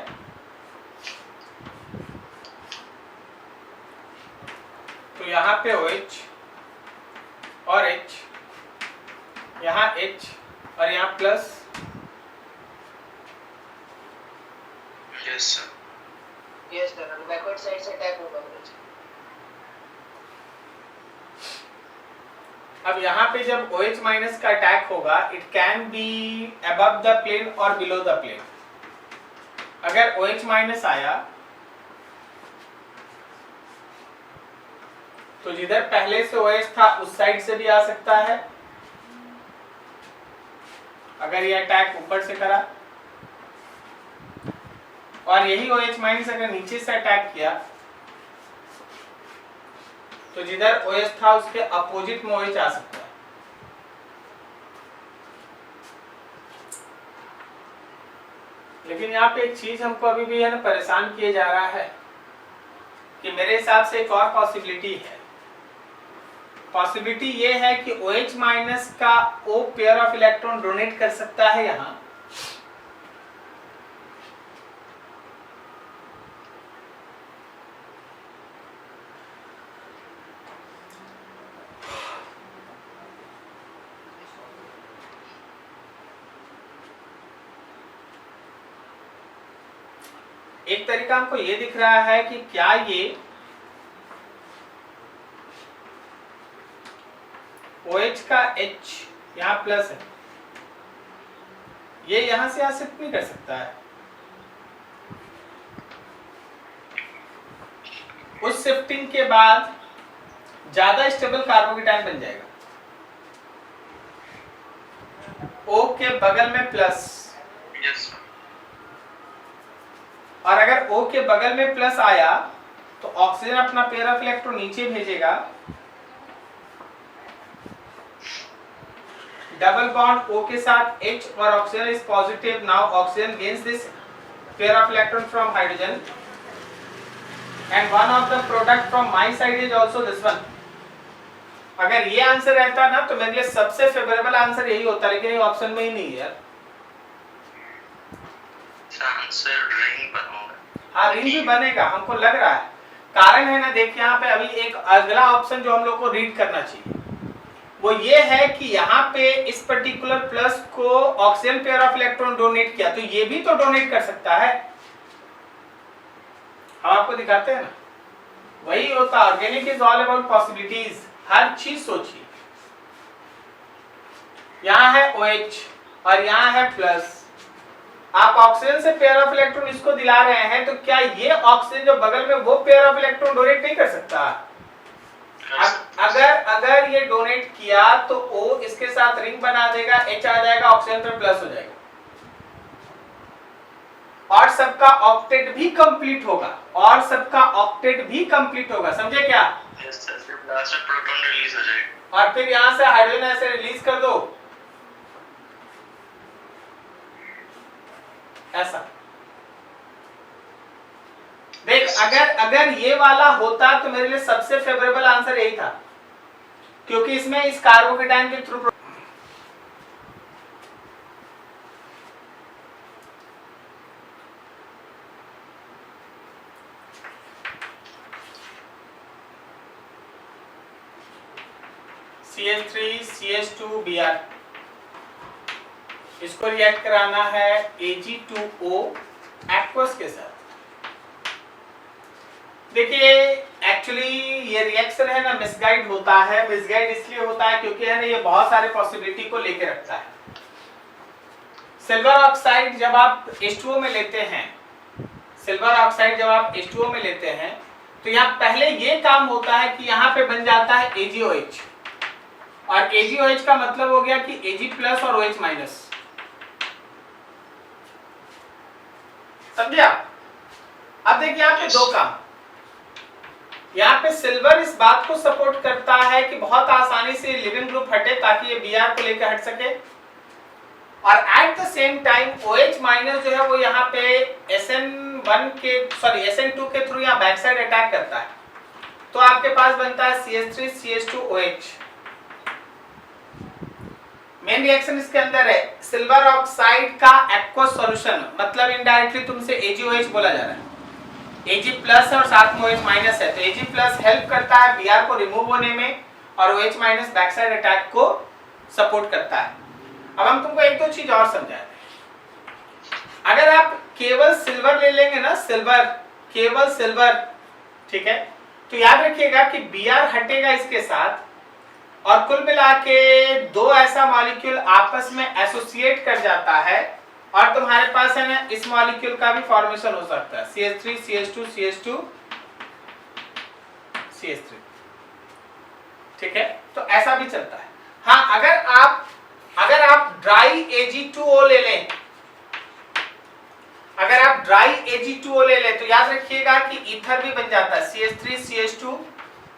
तो यहाँ पे OH और H, यहाँ H और यहाँ plus. Yes sir. Yes sir, backward side से अटैक होगा OH। अब यहाँ पे जब OH माइनस का अटैक होगा, it can be above the plane और बिलो द प्लेन। अगर OH माइनस आया तो जिधर पहले से OH था उस साइड से भी आ सकता है, अगर ये अटैक ऊपर से करा, और यही OH माइनस अगर नीचे से अटैक किया तो जिधर OH था उसके अपोजिट में OH आ सकता है। लेकिन यहाँ पे एक चीज हमको अभी भी है ना परेशान किए जा रहा है कि मेरे हिसाब से एक और पॉसिबिलिटी है। पॉसिबिलिटी ये है कि OH माइनस का O pair of electron donate कर सकता है यहाँ, एक तरीका हमको ये दिख रहा है कि क्या ये OH का H यहाँ प्लस है, ये यहां से यहाँ शिफ्ट नहीं कर सकता है। उस शिफ्टिंग के बाद ज्यादा स्टेबल कार्बोकेटायन बन जाएगा। O के बगल में प्लस, यस और अगर O के बगल में प्लस आया तो ऑक्सीजन अपना पेयर ऑफ इलेक्ट्रॉन नीचे भेजेगा, डबल बॉन्ड O के साथ H और oxygen is positive. Now oxygen gains this pair of electron from hydrogen and one of the product from my side is also this one. अगर ये answer रहता ना तो मेरे लिए सबसे फेवरेबल आंसर यही होता, लेकिन ये ऑप्शन में ही नहीं है यार। आंसर रिंग बनूंगा। हाँ रिंग भी बनेगा हमको लग रहा है। कारण है ना, देखिए यहाँ पे अभी एक अगला ऑप्शन जो हम लोग को रीड करना चाहिए वो ये है कि यहाँ पे इस पर्टिकुलर प्लस को oxygen pair of electron donate किया, तो ये भी तो डोनेट कर सकता है। हम आपको दिखाते हैं ना, वही होता। Organic is all about possibilities. हर चीज सोचिए, यहाँ है OH और यहाँ है प्लस, आप ऑक्सीजन से पेयर ऑफ इलेक्ट्रॉन इसको दिला रहे हैं, तो क्या ये ऑक्सीजन जो बगल में वो पेयर ऑफ इलेक्ट्रॉन डोनेट नहीं कर सकता? अगर ये डोनेट किया तो O इसके साथ रिंग बना देगा, H आ जाएगा, ऑक्सीजन पे प्लस हो जाएगा और सबका ऑक्टेट भी कंप्लीट होगा, और सबका ऑक्टेट भी कंप्लीट होगा। समझे क्या? यस सर, फिर लास्ट में प्रोटॉन रिलीज हो जाएगा और फिर यहां से हाइड्रोजन ऐसे रिलीज कर दो ऐसा। देख अगर ये वाला होता तो मेरे लिए सबसे फेवरेबल आंसर यही था, क्योंकि इसमें इस कार्बोकेटायन के थ्रू CH3 CH2Br इसको रिएक्ट कराना है Ag2O एक्वस के साथ। देखिए एक्चुअली ये रिएक्शन है ना मिसगाइड होता है। मिसगाइड इसलिए होता है क्योंकि है ना ये बहुत सारे पॉसिबिलिटी को लेके रखता है। सिल्वर ऑक्साइड जब आप H2O में लेते हैं, सिल्वर ऑक्साइड जब आप H2O में लेते हैं तो यहाँ पहले ये काम होता है कि यहाँ पे बन जाता है AgOH, और AgOH का मतलब हो गया कि Ag प्लस और OH माइनस। समझे आप? अब देखिए यहाँ पे दो काम। यहाँ पे सिल्वर इस बात को सपोर्ट करता है कि बहुत आसानी से लिविंग ग्रुप हटे ताकि ये Br को लेकर हट सके, और at the same time OH minus जो है वो यहाँ पे SN2 के थ्रू यहाँ बैक साइड अटैक करता है, तो आपके पास बनता है CH3 CH2OH। मेन रिएक्शन इसके अंदर है सिल्वर ऑक्साइड का एक्वस सॉल्यूशन, मतलब इनडायरेक्टली तुमसे AgOH बोला जा रहा है। Ag प्लस और साथ में OH माइनस है, तो Ag प्लस हेल्प करता है Br को रिमूव होने में, और OH minus back side attack को सपोर्ट करता है। अब हम तुमको एक दो चीज और समझाते हैं। अगर आप केवल सिल्वर ले लेंगे ना, सिल्वर, केवल सिल्वर, ठीक है, तो याद रखिएगा कि Br हटेगा इसके साथ, और कुल मिला के दो ऐसा मॉलिक्यूल आपस में एसोसिएट कर जाता है, और तुम्हारे पास है ना इस मॉलिक्यूल का भी फॉर्मेशन हो सकता है CH3 CH2 CH2 CH3, ठीक है, तो ऐसा भी चलता है। हाँ, अगर आप ड्राई Ag2O ले लें, अगर आप ड्राई Ag2O ले लें तो याद रखिएगा कि ईथर भी बन जाता है CH3 CH2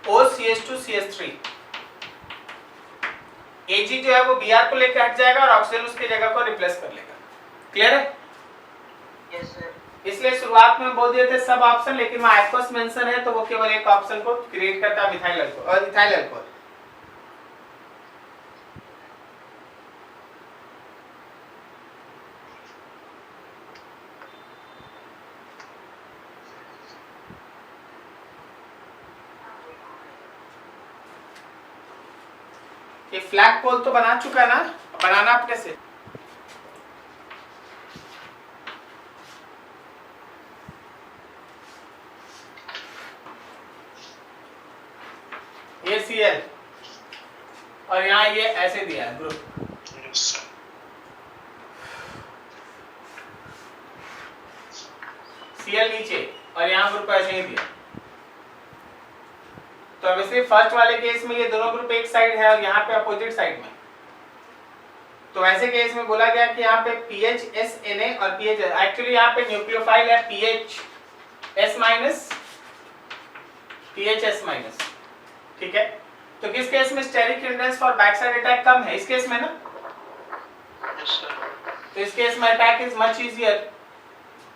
O CH2 CH3। Ag जो है वो Br को लेकर हट जाएगा और ऑक्सीजन उसकी जगह को रिप्लेस कर लेगा। क्लियर है? Yes sir. इसलिए शुरुआत में बोल दिए थे सब ऑप्शन, लेकिन वहाँ एक्वस मेंशन है तो वो केवल एक ऑप्शन को क्रिएट करता है, मिथाइल अल्कोहल और इथाइल अल्कोहल। ये फ्लैग पोल तो बना चुका है ना, बनाना अपने से। ये Cl और यहाँ ये ऐसे दिया है ग्रुप, Yes, sir. Cl नीचे और यहाँ ग्रुप ऐसे ही दिया। तो ऑब्वियसली फर्स्ट वाले केस में ये दोनों ग्रुप एक साइड है और यहाँ पे अपोजिट साइड में, तो ऐसे केस में बोला गया कि यहाँ पे PHSNA और PH, एक्चुअली यहाँ पे न्यूक्लियोफाइल है PHS माइनस PHS माइनस, ठीक है। तो किस केस में steric hindrance for back side attack कम है, इस केस में ना, Yes, sir. तो इस केस में attack is much easier,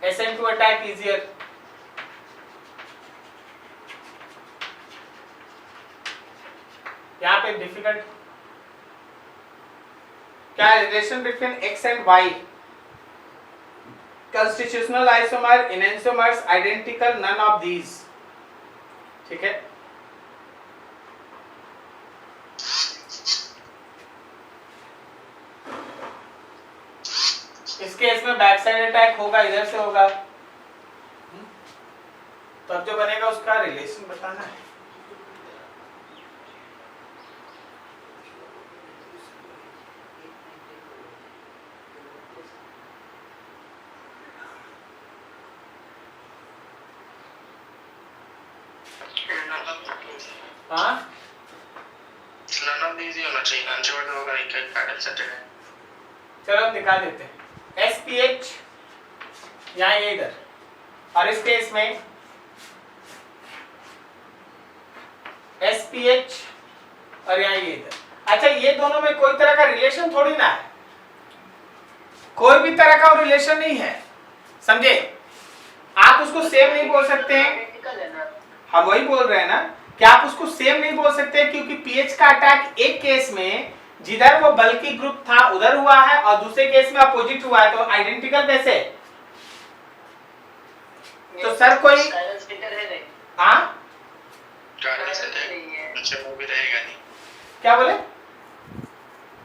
SN2 attack easier. यहाँ पे डिफिकल्ट क्या relation between X and Y, constitutional isomer, enantiomers identical, none of these, ठीक है। इस केस में बैक साइड अटैक होगा, इधर से होगा, तो अब जो बनेगा उसका रिलेशन बताना है। हाँ None of these ही होना चाहिए, non-short होगा, एक पैटर्न सेट है। चलो हम दिखा देते हैं। SPH यहाँ ये इधर, और इस केस में SPH और यहाँ ये इधर। अच्छा, ये दोनों में कोई तरह का रिलेशन थोड़ी ना है, कोई भी तरह का रिलेशन नहीं है, समझे। आप उसको सेम नहीं बोल सकते हैं, आइडेंटिकल है ना। हम वही बोल रहे हैं ना कि आप उसको सेम नहीं बोल सकते, क्योंकि पीएच का अटैक एक केस में जिधर वो बल्कि ग्रुप था उधर हुआ है और दूसरे केस में अपोजिट हुआ है, तो आइडेंटिकल कैसे। तो सर कोई कायरल सेंटर है नहीं। हाँ कायरल सेट नहीं है, है। अच्छा वो भी रहेगा नहीं। क्या बोले,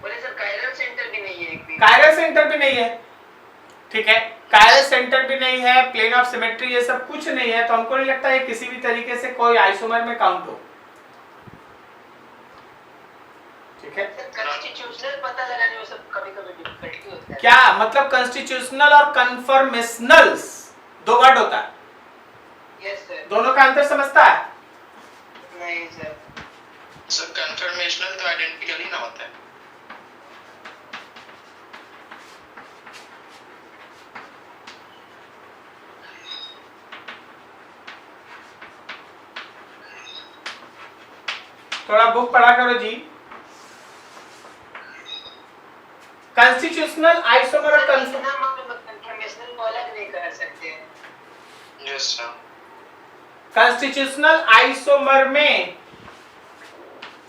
बोले सर कायरल सेंटर भी नहीं है एक भी। कायरल सेंटर भी नहीं है, ठीक है, कायरल सेंटर भी नहीं है, प्लेन ऑफ सिमेट्री ये सब कुछ नहीं है, तो हमको नहीं लगता है किसी भी तरीके से कोई आइसोमर में काउंट हो, ठीक है। कॉन्स्टिट्यूशनल पता लगाने में सब कभी-कभी डिफिकल्टी होता है। क्या मतलब कॉन्स्टिट्यूशनल और कन्फर्मेशनल्स दो वर्ड होता है, यस सर। दोनों का अंतर समझता है। नहीं सर। सर कंफर्मेशनल तो आइडेंटिकल ही ना होता है। थोड़ा बुक पढ़ा करो जी। कॉन्स्टिट्यूशनल आइसोमर और कंफर्मेशनल को अलग नहीं कर सकते हैं। Yes sir. कॉन्स्टिट्यूशनल आइसोमर में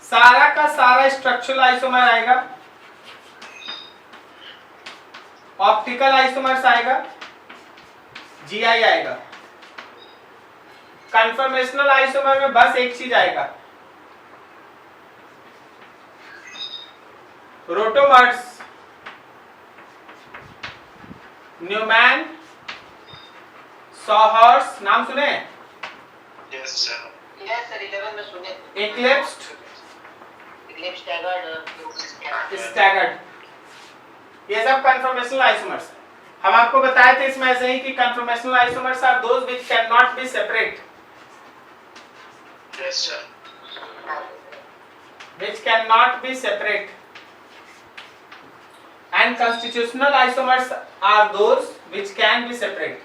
सारा का सारा स्ट्रक्चरल आइसोमर आएगा, ऑप्टिकल आइसोमर्स आएगा, जीआई आएगा। कन्फर्मेशनल आइसोमर में बस एक चीज आएगा, रोटोमर्स, न्यूमैन, सॉहर्स, नाम सुने, यस सर। यस सर 11 में सुने। एक्लिप्स्ड, इक्लिप्स स्टैगर्ड, स्टैगर्ड, ये सब कन्फर्मेशनल आइसोमर्स। हम आपको बताए थे इसमें ऐसे ही कि conformational isomers are those which can not be separate, yes sir. which cannot be separate, and constitutional isomers are those which can be separate.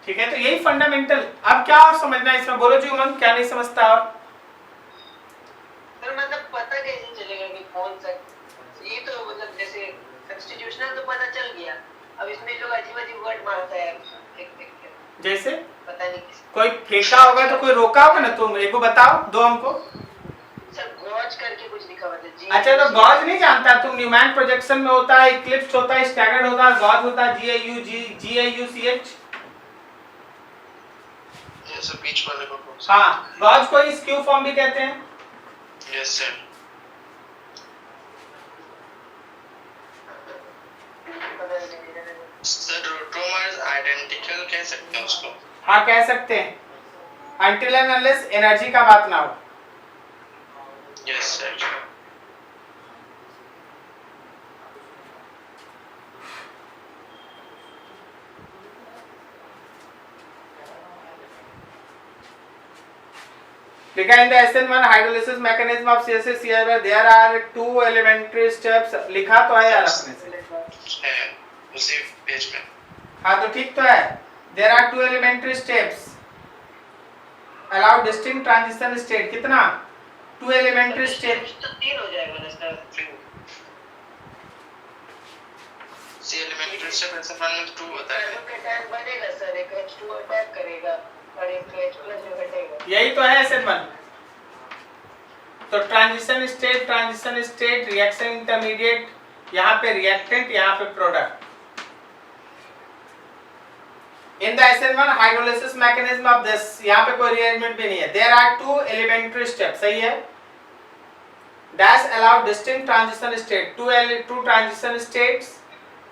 ठीक है, तो यही फंडामेंटल। अब क्या और समझना है इसमें, बोलो जी उमंग, क्या नहीं समझता और कौन सा ये तो मतलब जैसे कॉन्स्टिट्यूशनल तो पता चल गया, अब इसमें लोग अजीब-अजीब वर्ड मारता है देख के, जैसे पता नहीं किस कोई फेंका होगा तो कोई रोका होगा ना, तुम एक को बताओ, दो हमको। सर गॉज करके कुछ लिखा हुआ था जी। अच्छा तो गॉज नहीं जानता तुम? न्यूमैन प्रोजेक्शन में होता है, इक्लिप्स होता है, स्टैगर्ड होता है, गॉज होता है, GAUCH। ये सब बीच वाले को हाँ, गॉज को ही स्क्यू फॉर्म भी कहते हैं। Yes sir. सर रोटोमर्स आइडेंटिकल कह सकते हैं उसको? हाँ कह सकते हैं, अनटिल एंड अनलेस एनर्जी का बात ना हो। Yes sir. लिखा in the SN1 hydrolysis mechanism of CSA there are 2 elementary steps. लिखा तो है यार अपने से, है उसी पेज में। हाँ तो ठीक तो है। There are 2 elementary steps allow distinct transition state. कितना? 2 एलिमेंट्री स्टेप्स तो 3 हो जाएगा ना सर। सी एलिमेंट्री स्टेप ऐसा मान 2 होता है। कार्बन का टैग बनेगा सर, एक H2O अटैक करेगा और एक H+ जो घटेगा। यही तो है SN1। तो ट्रांजिशन स्टेट, रिएक्शन इंटरमीडिएट, यहाँ पे रिएक्टेंट, यहाँ पे product. In the SN1 hydrolysis mechanism of this, यहाँ पे कोई रीअरेंजमेंट भी नहीं है। देयर आर 2 एलिमेंट्री स्टेप, सही है। Dash allow distinct transition state, 2 transition states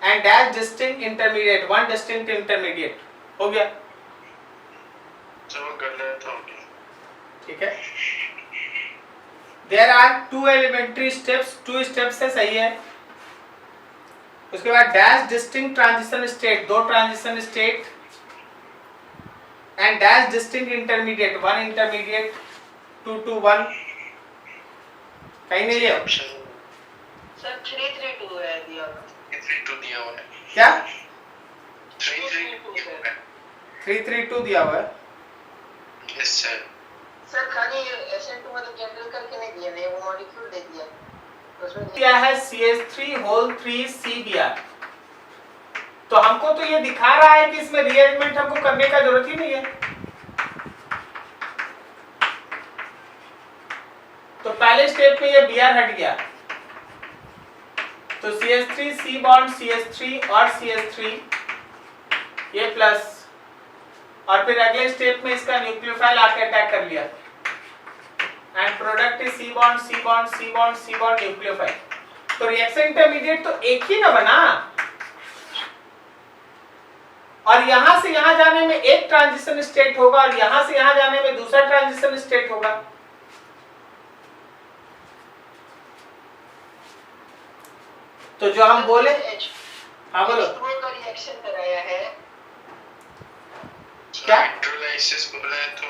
and dash distinct intermediate, 1 distinct intermediate. हो गया? चलो गलत हो गया। ठीक है। There are 2 elementary steps, 2 steps है, सही है। उसके बाद dash distinct transition state, 2 transition state and dash distinct intermediate, 1 intermediate, 2 to 1। कहीं नहीं है ऑप्शन सर 332 है दिया हुआ। 332 दिया हुआ है। क्या? 332 दिया हुआ है। 332 दिया हुआ है। Yes sir. सर खाली SN2 मतलब जनरल करके नहीं दिया, नहीं वो मॉलिक्यूल दे दिया उसमें क्या है? CH3 CBr। तो हमको तो ये दिखा रहा है कि इसमें रीअरेंजमेंट हमको करने का जरूरत ही नहीं है। तो पहले स्टेप में ये Br हट गया, तो CH3 C बॉन्ड CH3 और CH3 ये प्लस, और फिर अगले स्टेप में इसका न्यूक्लियोफाइल आके अटैक कर लिया and product is C bond C bond C bond C bond nucleophile. तो रिएक्शन इंटरमीडिएट तो एक ही ना बना, और यहां से यहां जाने में एक ट्रांजिशन स्टेट होगा और यहां से यहां जाने में दूसरा ट्रांजिशन स्टेट होगा। तो जो हम बोले, हाँ बोलो। H2O का रिएक्शन कराया है क्या? हाइड्रोलाइसिस बोला है तो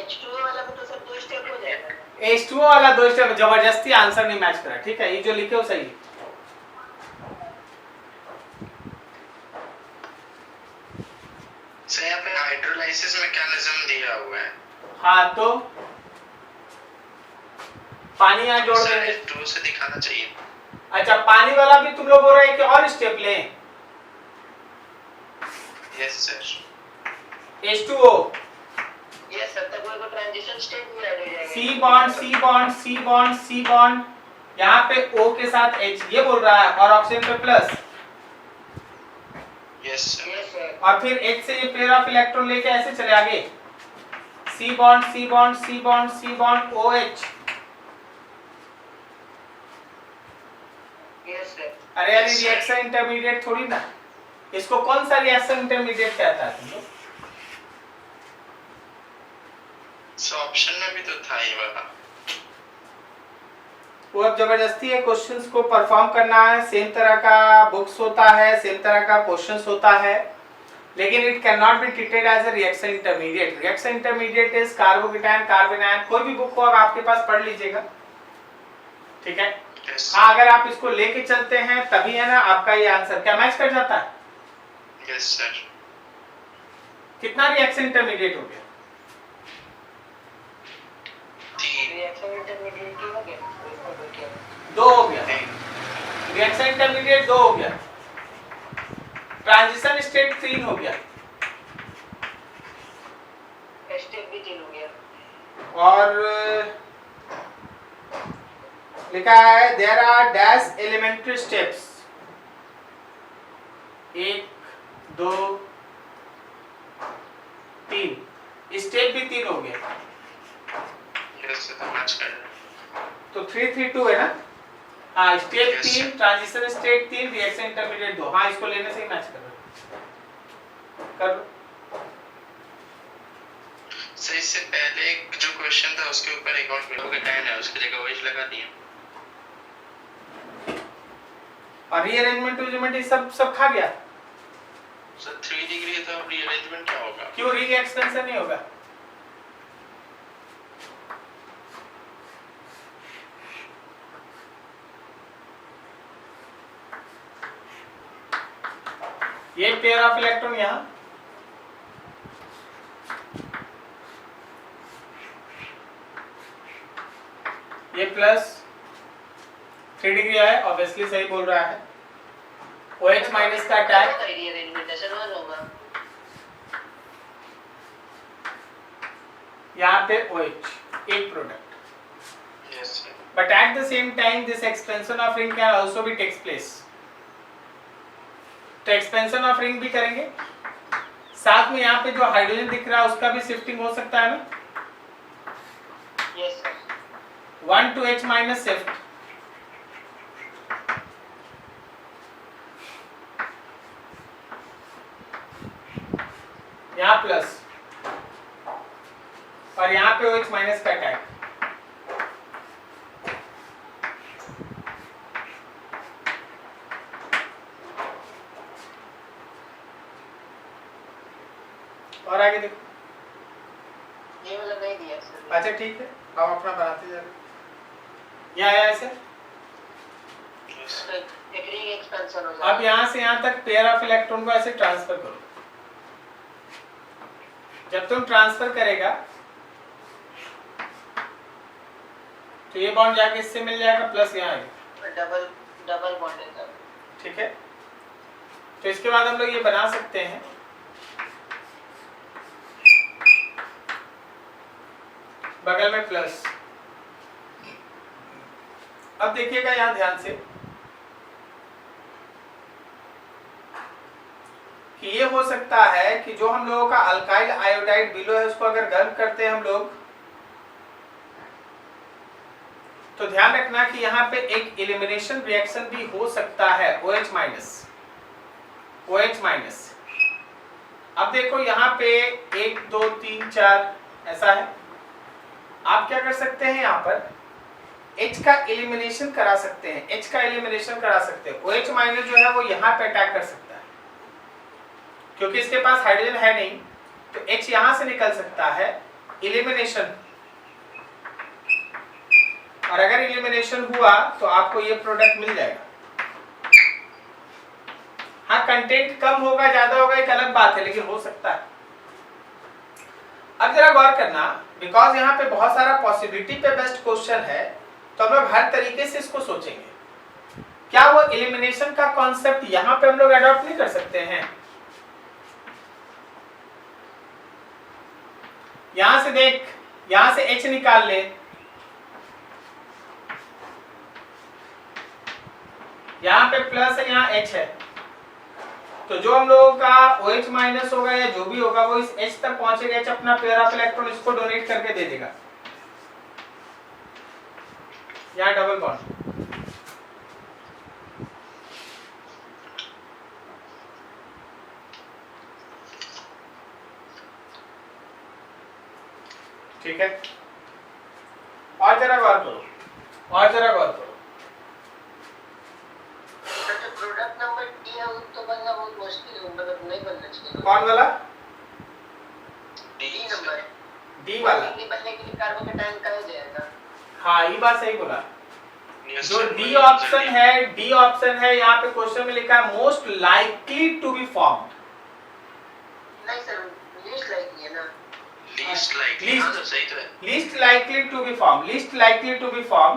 H2O वाला में तो सब 2 स्टेप हो जाएगा। H2O वाला 2 स्टेप, जबरदस्ती आंसर नहीं मैच करा। ठीक है, ये जो लिखे हो सही है। सर यहाँ पे हाइड्रोलाइसिस मैकेनिज्म दिया हुआ है। हाँ तो पानी यहाँ जोड़ सर देंगे। H2O से दिखाना चाहिए। अच्छा, पानी वाला भी तुम लोग बोल रहे हैं कि और स्टेप लें? Yes sir. H2O ये सर तक वो ट्रांजिशन स्टेट भी ऐड हो जाएगा। C bond C bond C bond C bond, यहाँ पे O के साथ H, ये बोल रहा है, और ऑक्सीजन पे plus, yes sir. Yes sir. और फिर H से ये पेयर ऑफ इलेक्ट्रॉन लेके ऐसे चले आगे, C bond C bond C bond C bond OH। Yes sir. अरे यार, रिएक्शन इंटरमीडिएट थोड़ी ना, इसको कौन सा रिएक्शन इंटरमीडिएट कहता है तुम लोग? सो ऑप्शन में भी तो था ये वाला। वो अब जबरदस्ती है, क्वेश्चंस को परफॉर्म करना है, सेम तरह का बुक्स होता है, सेम तरह का क्वेश्चंस होता है, लेकिन it can not be treated as a reaction intermediate. Reaction intermediate is carbocation, carbon ion, कोई भी बुक को आप आपके पास पढ़ लीजिएगा। ठीक है। यस हाँ, अगर आप इसको लेके चलते हैं तभी है ना आपका ये आंसर क्या मैच कर जाता है। Yes sir. कितना रिएक्शन इंटरमीडिएट हो गया? तीन। रिएक्शन इंटरमीडिएट की हो गया। 2 हो गया, रिएक्शन इंटरमीडिएट 2 हो गया, ट्रांजिशन स्टेट 3 हो गया, स्टेप भी 3 हो गया। और लिखा है there are dash elementary steps, 1 2 3, step भी 3 हो गया, यस सर, तो मैच कर रहा है। तो 3 3 2 है ना। हाँ, step Yes, 3, sir. Transition state 3, reaction intermediate 2। हाँ, इसको लेने से ही मैच कर रहे हो। कर लो। सर इससे पहले एक जो क्वेश्चन था उसके ऊपर अकाउंट बिलो का 10 है, उसकी जगह वही लगा दिए। और रीअरेंजमेंट टूजमेंट ये सब खा गया। सर 3 डिग्री है तो अब रीअरेंजमेंट क्या होगा? क्यों री एक्सपेंशन नहीं होगा? ये पेयर ऑफ इलेक्ट्रॉन यहां, ये प्लस 3 डिग्री है, ऑब्वियसली सही बोल रहा है। OH माइनस का अटैक, रीअरेंजमेंट ऐसा ना होगा। यहाँ पे OH एक product, yes sir. but at the same time this expansion of ring can also be takes place। तो एक्सपेंशन ऑफ रिंग भी करेंगे, साथ में यहाँ पे जो हाइड्रोजन दिख रहा है उसका भी शिफ्टिंग हो सकता है ना। Yes sir. 1 to H minus shift, यहाँ प्लस, और यहाँ पे OH माइनस का अटैक। और आगे देखो, ये वाला नहीं दिया सर। अच्छा ठीक है, अब अपना बनाते जा रहे हैं। ये आया ऐसे। एक रिंग एक्सपेंशन हो अब यहाँ से यहाँ तक पेयर ऑफ इलेक्ट्रॉन को ऐसे ट्रांसफर करो। जब तुम ट्रांसफर करेगा तो ये बॉन्ड जाके इससे मिल जाएगा, प्लस यहाँ आएगा, डबल बॉन्ड है सर। ठीक है। तो इसके बाद हम लोग ये बना सकते हैं, बगल में प्लस। अब देखिएगा यहाँ ध्यान से कि ये हो सकता है कि जो हम लोगों का अल्काइल आयोडाइड बिलो है उसको अगर गर्म करते हैं हम लोग, तो ध्यान रखना कि यहाँ पे एक एलिमिनेशन रिएक्शन भी हो सकता है, OH माइनस, OH माइनस। अब देखो यहाँ पे 1 2 3 4 ऐसा है, आप क्या कर सकते हैं, यहाँ पर H का एलिमिनेशन करा सकते हैं, H का एलिमिनेशन करा सकते हैं। OH माइनस जो है वो यहाँ पे अटैक कर सकता है, क्योंकि इसके पास हाइड्रोजन है नहीं, तो H यहाँ से निकल सकता है, एलिमिनेशन। और अगर एलिमिनेशन हुआ तो आपको ये प्रोडक्ट मिल जाएगा। हाँ, कंटेंट कम होगा ज्यादा होगा एक अलग बात है, लेकिन हो सकता है। अब जरा गौर करना, बिकॉज यहाँ पे बहुत सारा पॉसिबिलिटी पे बेस्ड क्वेश्चन है, तो हम लोग हर तरीके से इसको सोचेंगे। क्या वो एलिमिनेशन का कॉन्सेप्ट यहाँ पे हम लोग अडॉप्ट नहीं कर सकते हैं? यहां से देख, यहां से H निकाल ले, यहाँ पे प्लस है, यहाँ H है, तो जो हम लोगों का OH माइनस होगा या जो भी होगा वो इस H तक पहुंचेगा। H अपना पेयर ऑफ इलेक्ट्रॉन इसको डोनेट करके दे देगा, यहाँ डबल बॉन्ड। ठीक है, और जरा गौर करो, और जरा गौर करो। प्रोडक्ट नंबर डी है, वो तो बनना बहुत मुश्किल है, मतलब नहीं बनना चाहिए। कौन वाला? डी नंबर, डी वाला? डी बनने के लिए कार्बोकेटाइन का हो जाएगा। हाँ, ये बात सही बोला। Yes, जो sir, डी ऑप्शन है, डी ऑप्शन है, यहाँ पे क्वेश्चन में लिखा है most likely to be formed. नहीं सर, लीस्ट लाइकली है ना। लीस्ट लाइकली, Least- हाँ तो सही तो है। Least likely to be form, least likely to be form.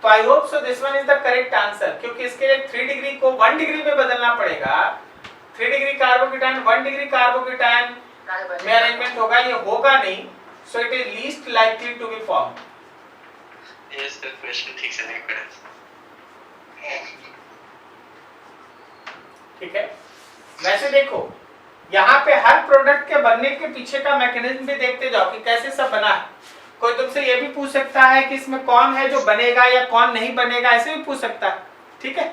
तो तो I hope so this one is the correct answer, क्योंकि इसके लिए 3 डिग्री को 1 डिग्री में बदलना पड़ेगा। 3 डिग्री कार्बोकेटायन 1 डिग्री कार्बोकेटायन में अरेंजमेंट होगा, ये होगा नहीं, so it is least likely to be form. Yes sir, question ठीक से नहीं पढ़ा। ठीक है, वैसे देखो यहाँ पे हर प्रोडक्ट के बनने के पीछे का मैकेनिज्म भी देखते जाओ कि कैसे सब बना है। कोई तुमसे ये भी पूछ सकता है कि इसमें कौन है जो बनेगा या कौन नहीं बनेगा, ऐसे भी पूछ सकता है। ठीक है,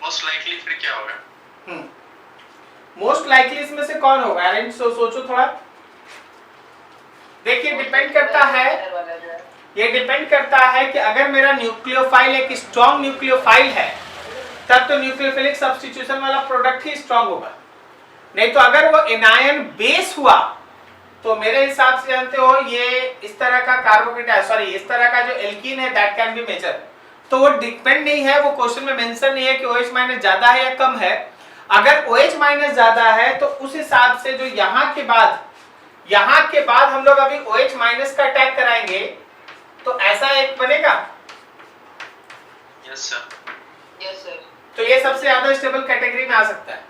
मोस्ट लाइकली फिर क्या होगा? मोस्ट लाइकली इसमें से कौन होगा? अरेंज सोचो थोड़ा। देखिए डिपेंड करता है, ये डिपेंड करता है कि अगर मेरा न्यूक्लियोफाइल एक स्ट्रॉन्ग न्यूक्लियोफाइल है तब तो न्यूक्लियोफिलिक सब्स्टिट्यूशन वाला प्रोडक्ट ही स्ट्रॉन्ग होगा, नहीं तो अगर वो एनायन बेस हुआ तो मेरे हिसाब से जानते हो ये इस तरह का कार्बोकेटायन, सॉरी इस तरह का जो एल्कीन है दैट कैन बी मेजर। तो वो डिपेंड नहीं है, वो क्वेश्चन में मेंशन नहीं है कि OH माइनस ज्यादा है या कम है। अगर OH माइनस ज्यादा है तो उस हिसाब से जो यहाँ के बाद हम लोग अभी OH माइनस का अटैक कराएंगे तो ऐसा एक बनेगा। Yes sir. Yes sir. तो ये सबसे ज्यादा स्टेबल कैटेगरी में आ सकता है।